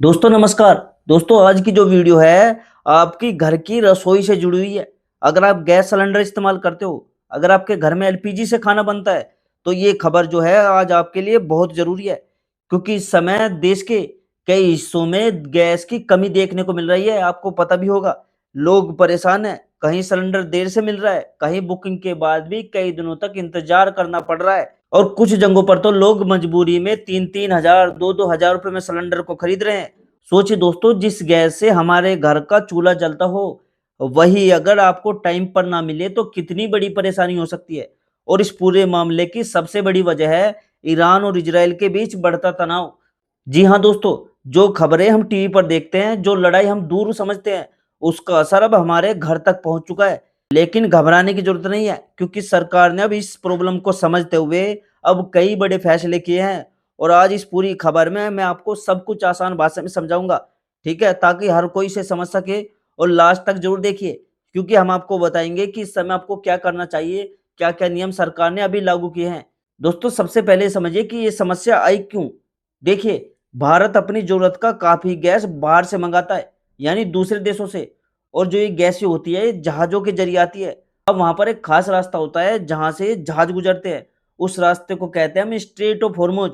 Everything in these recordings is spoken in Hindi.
दोस्तों नमस्कार। दोस्तों आज की जो वीडियो है आपकी घर की रसोई से जुड़ी हुई है। अगर आप गैस सिलेंडर इस्तेमाल करते हो, अगर आपके घर में एलपीजी से खाना बनता है, तो ये खबर जो है आज आपके लिए बहुत ज़रूरी है। क्योंकि इस समय देश के कई हिस्सों में गैस की कमी देखने को मिल रही है, आपको पता भी होगा। लोग परेशान हैं, कहीं सिलेंडर देर से मिल रहा है, कहीं बुकिंग के बाद भी कई दिनों तक इंतज़ार करना पड़ रहा है। और कुछ जगहों पर तो लोग मजबूरी में 3-3 हज़ार, 2-2 हज़ार रुपए में सिलेंडर को खरीद रहे हैं। सोचिए दोस्तों, जिस गैस से हमारे घर का चूल्हा जलता हो, वही अगर आपको टाइम पर ना मिले तो कितनी बड़ी परेशानी हो सकती है। और इस पूरे मामले की सबसे बड़ी वजह है ईरान और इजराइल के बीच बढ़ता तनाव। जी हाँ दोस्तों, जो खबरें हम टीवी पर देखते हैं, जो लड़ाई हम दूर समझते हैं, उसका असर अब हमारे घर तक पहुंच चुका है। लेकिन घबराने की जरूरत नहीं है, क्योंकि सरकार ने अब इस प्रॉब्लम को समझते हुए अब कई बड़े फैसले किए हैं। और आज इस पूरी खबर में मैं आपको सब कुछ आसान भाषा में समझाऊंगा, ठीक है, ताकि हर कोई इसे समझ सके। और लास्ट तक जरूर देखिए, क्योंकि हम आपको बताएंगे कि इस समय आपको क्या करना चाहिए, क्या क्या नियम सरकार ने अभी लागू किए हैं। दोस्तों सबसे पहले समझिए कि ये समस्या आई क्यों। देखिए, भारत अपनी जरूरत का काफी गैस बाहर से मंगाता है, यानी दूसरे देशों से। और जो ये गैस ये होती है, ये जहाजों के जरिए आती है। अब वहां पर एक खास रास्ता होता है जहां से जहाज गुजरते हैं। उस रास्ते को कहते हैं हम स्ट्रेट ऑफ हॉर्मुज।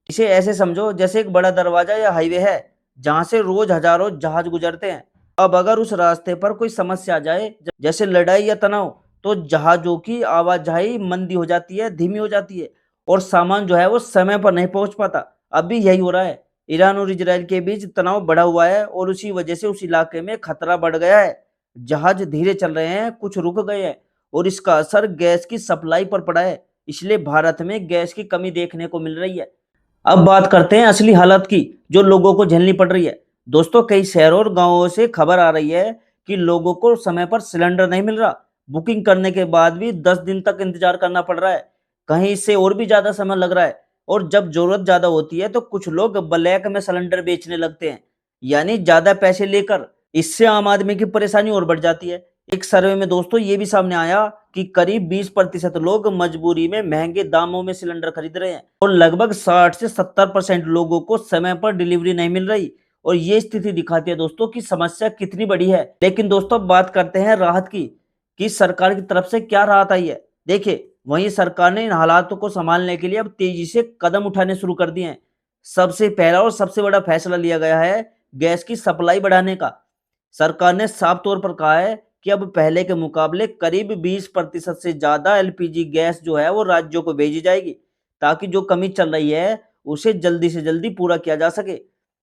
इसे ऐसे समझो जैसे एक बड़ा दरवाजा या हाईवे है, जहां से रोज हजारों जहाज गुजरते हैं। अब अगर उस रास्ते पर कोई समस्या आ जाए, जैसे लड़ाई या तनाव, तो जहाजों की आवाजाही मंदी हो जाती है, धीमी हो जाती है। और सामान जो है वो समय पर नहीं पहुंच पाता। अभी यही हो रहा है। ईरान और इजराइल के बीच तनाव बढ़ा हुआ है और उसी वजह से उस इलाके में खतरा बढ़ गया है। जहाज धीरे चल रहे हैं, कुछ रुक गए हैं। और इसका असर गैस की सप्लाई पर पड़ा है। इसलिए भारत में गैस की कमी देखने को मिल रही है। अब बात करते हैं असली हालत की, जो लोगों को झेलनी पड़ रही है। दोस्तों कई शहरों और गांवों से खबर आ रही है कि लोगों को समय पर सिलेंडर नहीं मिल रहा। बुकिंग करने के बाद भी 10 दिन तक इंतजार करना पड़ रहा है। कहीं इससे और भी ज्यादा समय लग रहा है। और जब जरूरत ज्यादा होती है तो कुछ लोग ब्लैक में सिलेंडर बेचने लगते हैं, यानी ज्यादा पैसे लेकर। इससे आम आदमी की परेशानी और बढ़ जाती है। एक सर्वे में दोस्तों ये भी सामने आया कि करीब 20% लोग मजबूरी में महंगे दामों में सिलेंडर खरीद रहे हैं। और लगभग 60 से 70% लोगों को समय पर डिलीवरी नहीं मिल रही। और ये स्थिति दिखाती है दोस्तों कि समस्या कितनी बड़ी है। लेकिन दोस्तों अब बात करते हैं राहत की, कि सरकार की तरफ से क्या राहत आई है। देखिए, वहीं सरकार ने इन हालातों को संभालने के लिए अब तेजी से कदम उठाने शुरू कर दिए हैं। सबसे पहला और सबसे बड़ा फैसला लिया गया है गैस की सप्लाई बढ़ाने का। सरकार ने साफ तौर पर कहा है कि अब पहले के मुकाबले करीब 20% से ज्यादा एलपीजी गैस जो है वो राज्यों को भेजी जाएगी, ताकि जो कमी चल रही है उसे जल्दी से जल्दी पूरा किया जा सके।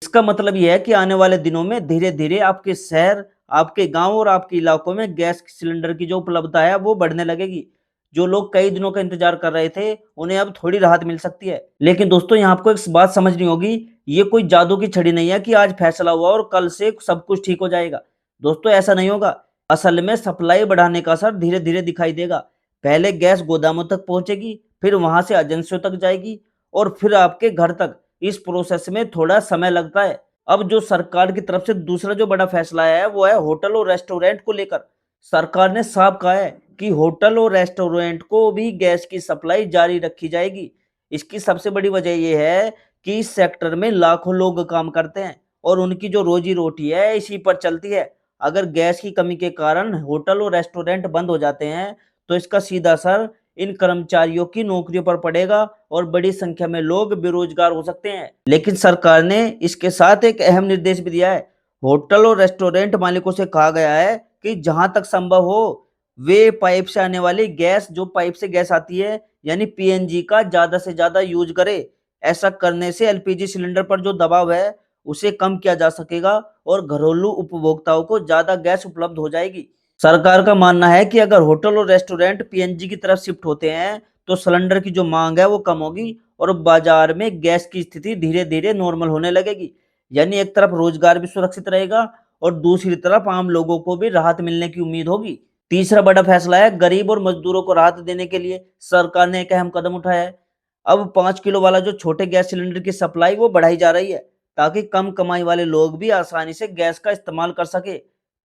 इसका मतलब यह है कि आने वाले दिनों में धीरे धीरे आपके शहर, आपके गांव और आपके इलाकों में गैस सिलेंडर की जो उपलब्धता है वो बढ़ने लगेगी। जो लोग कई दिनों का इंतजार कर रहे थे, उन्हें अब थोड़ी राहत मिल सकती है। लेकिन दोस्तों यहाँ आपको एक बात समझनी होगी, ये कोई जादू की छड़ी नहीं है कि आज फैसला हुआ और कल से सब कुछ ठीक हो जाएगा। दोस्तों ऐसा नहीं होगा। असल में सप्लाई बढ़ाने का असर धीरे धीरे दिखाई देगा। पहले गैस गोदामों तक पहुंचेगी, फिर वहां से एजेंसियों तक जाएगी, और फिर आपके घर तक। इस प्रोसेस में थोड़ा समय लगता है। अब जो सरकार की तरफ से दूसरा जो बड़ा फैसला है वो है होटल और रेस्टोरेंट को लेकर। सरकार ने साफ कहा है कि होटल और रेस्टोरेंट को भी गैस की सप्लाई जारी रखी जाएगी। इसकी सबसे बड़ी वजह यह है कि इस सेक्टर में लाखों लोग काम करते हैं और उनकी जो रोजी रोटी है इसी पर चलती है। अगर गैस की कमी के कारण होटल और रेस्टोरेंट बंद हो जाते हैं, तो इसका सीधा असर इन कर्मचारियों की नौकरियों पर पड़ेगा और बड़ी संख्या में लोग बेरोजगार हो सकते हैं। लेकिन सरकार ने इसके साथ एक अहम निर्देश भी दिया है। होटल और रेस्टोरेंट मालिकों से कहा गया है कि जहां तक संभव हो, वे पाइप से आने वाली गैस, जो पाइप से गैस आती है यानी पीएनजी का ज्यादा से ज्यादा यूज करे। ऐसा करने से एलपीजी सिलेंडर पर जो दबाव है उसे कम किया जा सकेगा और घरेलू उपभोक्ताओं को ज्यादा गैस उपलब्ध हो जाएगी। सरकार का मानना है कि अगर होटल और रेस्टोरेंट पीएनजी की तरफ शिफ्ट होते हैं, तो सिलेंडर की जो मांग है वो कम होगी और बाजार में गैस की स्थिति धीरे धीरे नॉर्मल होने लगेगी। यानी एक तरफ रोजगार भी सुरक्षित रहेगा और दूसरी तरफ आम लोगों को भी राहत मिलने की उम्मीद होगी। तीसरा बड़ा फैसला है गरीब और मजदूरों को राहत देने के लिए सरकार ने एक अहम कदम उठाया है। अब 5 किलो वाला जो छोटे गैस सिलेंडर की सप्लाई वो बढ़ाई जा रही है, ताकि कम कमाई वाले लोग भी आसानी से गैस का इस्तेमाल कर सके।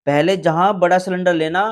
पहले जहां बड़ा सिलेंडर लेना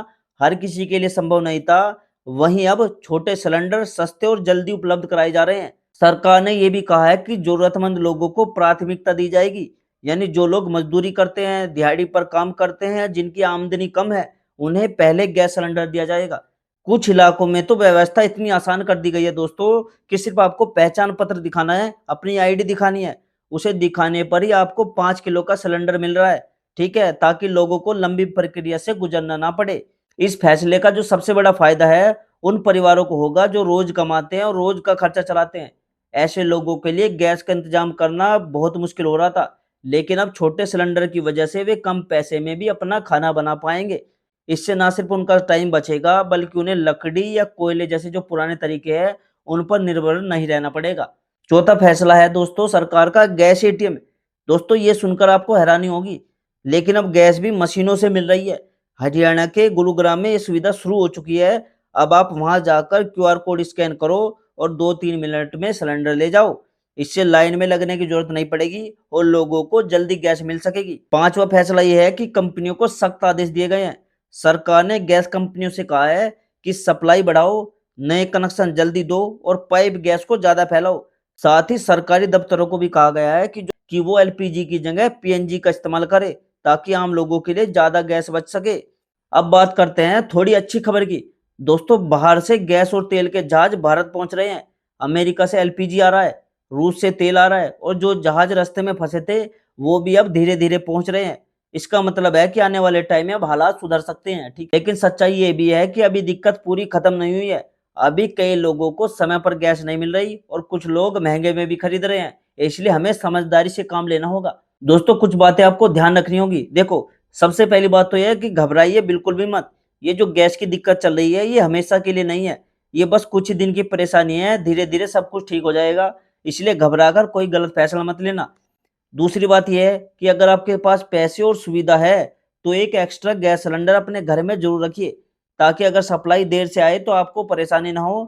हर किसी के लिए संभव नहीं था, वहीं अब छोटे सिलेंडर सस्ते और जल्दी उपलब्ध कराए जा रहे हैं। सरकार ने यह भी कहा है कि जरूरतमंद लोगों को प्राथमिकता दी जाएगी, यानी जो लोग मजदूरी करते हैं, दिहाड़ी पर काम करते हैं, जिनकी आमदनी कम है, उन्हें पहले गैस सिलेंडर दिया जाएगा। कुछ इलाकों में तो व्यवस्था इतनी आसान कर दी गई है दोस्तों कि सिर्फ आपको पहचान पत्र दिखाना है, अपनी आईडी दिखानी है, उसे दिखाने पर ही आपको 5 किलो का सिलेंडर मिल रहा है, ठीक है? ताकि लोगों को लंबी प्रक्रिया से गुजरना ना पड़े। इस फैसले का जो सबसे बड़ा फायदा है, उन परिवारों को होगा जो रोज कमाते हैं और रोज का खर्चा चलाते हैं। ऐसे लोगों के लिए गैस का इंतजाम करना बहुत मुश्किल हो रहा था, लेकिन अब छोटे सिलेंडर की वजह से वे कम पैसे में भी अपना खाना बना पाएँगे। इससे ना सिर्फ उनका टाइम बचेगा, बल्कि उन्हें लकड़ी या कोयले जैसे जो पुराने तरीके हैं, उन पर निर्भर नहीं रहना पड़ेगा। चौथा फैसला है दोस्तों सरकार का गैस एटीएम। दोस्तों ये सुनकर आपको हैरानी होगी, लेकिन अब गैस भी मशीनों से मिल रही है। हरियाणा के गुरुग्राम में ये सुविधा शुरू हो चुकी है। अब आप वहां जाकर क्यूआर कोड स्कैन करो और 2-3 मिनट में सिलेंडर ले जाओ। इससे लाइन में लगने की जरूरत नहीं पड़ेगी और लोगों को जल्दी गैस मिल सकेगी। पांचवा फैसला यह है कि कंपनियों को सख्त आदेश दिए गए हैं। सरकार ने गैस कंपनियों से कहा है कि सप्लाई बढ़ाओ, नए कनेक्शन जल्दी दो और पाइप गैस को ज्यादा फैलाओ। साथ ही सरकारी दफ्तरों को भी कहा गया है कि वो एलपीजी की जगह पीएनजी का इस्तेमाल करे, ताकि आम लोगों के लिए ज्यादा गैस बच सके। अब बात करते हैं थोड़ी अच्छी खबर की। दोस्तों बाहर से गैस और तेल के जहाज भारत पहुंच रहे हैं। अमेरिका से एलपीजी आ रहा है, रूस से तेल आ रहा है और जो जहाज रास्ते में फंसे थे वो भी अब धीरे धीरे पहुंच रहे हैं। इसका मतलब है कि आने वाले टाइम में अब हालात सुधर सकते हैं, ठीक। लेकिन सच्चाई ये भी है कि अभी दिक्कत पूरी खत्म नहीं हुई है। अभी कई लोगों को समय पर गैस नहीं मिल रही और कुछ लोग महंगे में भी खरीद रहे हैं। इसलिए हमें समझदारी से काम लेना होगा। दोस्तों कुछ बातें आपको ध्यान रखनी होगी। देखो, सबसे पहली बात तो यह है कि घबराइए बिल्कुल भी मत। ये जो गैस की दिक्कत चल रही है ये हमेशा के लिए नहीं है। ये बस कुछ ही दिन की परेशानी है, धीरे-धीरे सब कुछ ठीक हो जाएगा। इसलिए घबराकर कोई गलत फैसला मत लेना। दूसरी बात ये है कि अगर आपके पास पैसे और सुविधा है, तो एक एक्स्ट्रा गैस सिलेंडर अपने घर में ज़रूर रखिए, ताकि अगर सप्लाई देर से आए तो आपको परेशानी ना हो।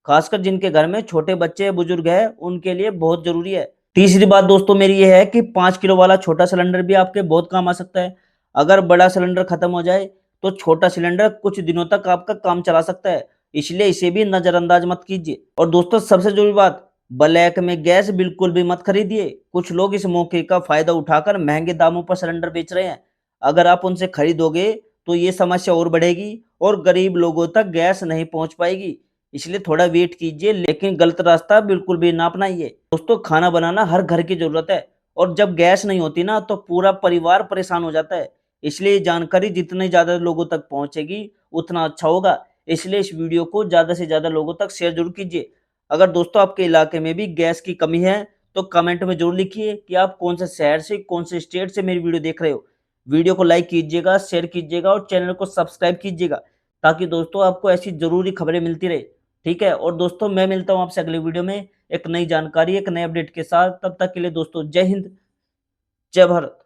खासकर जिनके घर में छोटे बच्चे या बुजुर्ग हैं, उनके लिए बहुत ज़रूरी है। तीसरी बात दोस्तों मेरी ये है कि 5 किलो वाला छोटा सिलेंडर भी आपके बहुत काम आ सकता है। अगर बड़ा सिलेंडर खत्म हो जाए, तो छोटा सिलेंडर कुछ दिनों तक आपका काम चला सकता है। इसलिए इसे भी नज़रअंदाज मत कीजिए। और दोस्तों सबसे ज़रूरी बात, ब्लैक में गैस बिल्कुल भी मत खरीदिए। कुछ लोग इस मौके का फ़ायदा उठाकर महँगे दामों पर सिलेंडर बेच रहे हैं। अगर आप उनसे खरीदोगे, तो ये समस्या और बढ़ेगी और गरीब लोगों तक गैस नहीं पहुँच पाएगी। इसलिए थोड़ा वेट कीजिए, लेकिन गलत रास्ता बिल्कुल भी ना अपनाइए। दोस्तों खाना बनाना हर घर की ज़रूरत है और जब गैस नहीं होती ना तो पूरा परिवार परेशान हो जाता है। इसलिए ये जानकारी जितने ज़्यादा लोगों तक पहुँचेगी उतना अच्छा होगा। इसलिए इस वीडियो को ज़्यादा से ज़्यादा लोगों तक शेयर ज़रूर कीजिए। अगर दोस्तों आपके इलाके में भी गैस की कमी है तो कमेंट में ज़रूर लिखिए कि आप कौन से शहर से, कौन से स्टेट से मेरी वीडियो देख रहे हो। वीडियो को लाइक कीजिएगा, शेयर कीजिएगा और चैनल को सब्सक्राइब कीजिएगा, ताकि दोस्तों आपको ऐसी ज़रूरी खबरें मिलती रहे। ठीक है? और दोस्तों मैं मिलता हूँ आपसे अगली वीडियो में एक नई जानकारी, एक नए अपडेट के साथ। तब तक के लिए दोस्तों जय हिंद, जय भारत।